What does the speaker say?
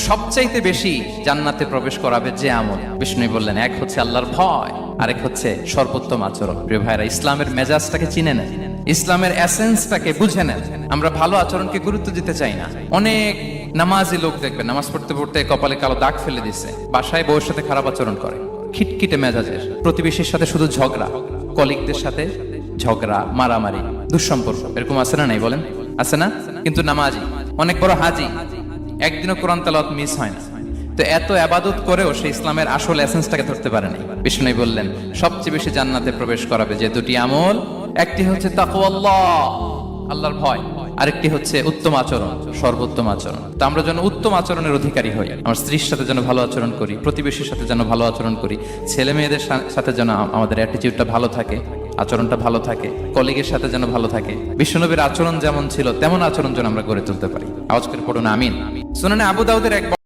সবচাইতে বেশি জান্নাতে প্রবেশ করাবে যে আমল, বিষ্ণু বললেন, এক হচ্ছে আল্লাহর ভয়, আরেক হচ্ছে সর্বোত্তম আচরণ। প্রিয় ভাইরা, ইসলামের মেজাজটাকে চিনে নেন, ইসলামের এসেন্সটাকে বুঝে নেন। আমরা ভালো আচরণকে গুরুত্ব দিতে চাই না। অনেক নামাজি লোক দেখবেন নামাজ পড়তে পড়তে কপালে কালো দাগ ফেলে দিচ্ছে, বাসায় বউয়ের সাথে খারাপ আচরণ করে, খিটখিটে মেজাজের, প্রতিবেশীর সাথে শুধু ঝগড়া, কলিগদের সাথে ঝগড়া, মারামারি, দুঃসম্পর্ক, এরকম আছে না? নাই বলেন, আছে না? কিন্তু নামাজি, অনেক বড় হাজি, একদিনও কোরআন তেলাওয়াত মিস হয় না। তো এত আবাদত করেও সে ইসলামের আসল এসেন্সটাকে ধরতে পারেনি। বিষ্ণু বললেন, সবচেয়ে বেশি জান্নাতে প্রবেশ করাবে যে দুটি আমল, একটি হচ্ছে তাকওয়াল্লাহ, আল্লাহর ভয়, আরেকটি হচ্ছে উত্তম আচরণ, সর্বোত্তম আচরণ। তো আমরা যেন উত্তম আচরণের অধিকারী হই। আমার স্ত্রীর সাথে যেন ভালো আচরণ করি, প্রতিবেশীর সাথে যেন ভালো আচরণ করি, ছেলে মেয়েদের সাথে যেন আমাদের অ্যাটিটিউডটা ভালো থাকে, আচরণটা ভালো থাকে, কলিগের সাথে যেন ভালো থাকে। বিশ্বনবীর আচরণ যেমন ছিল তেমন আচরণ যেন আমরা গড়ে তুলতে পারি। আওয়াজ করে পড়ুন আমিন। সুনানে আবু দাউদের এক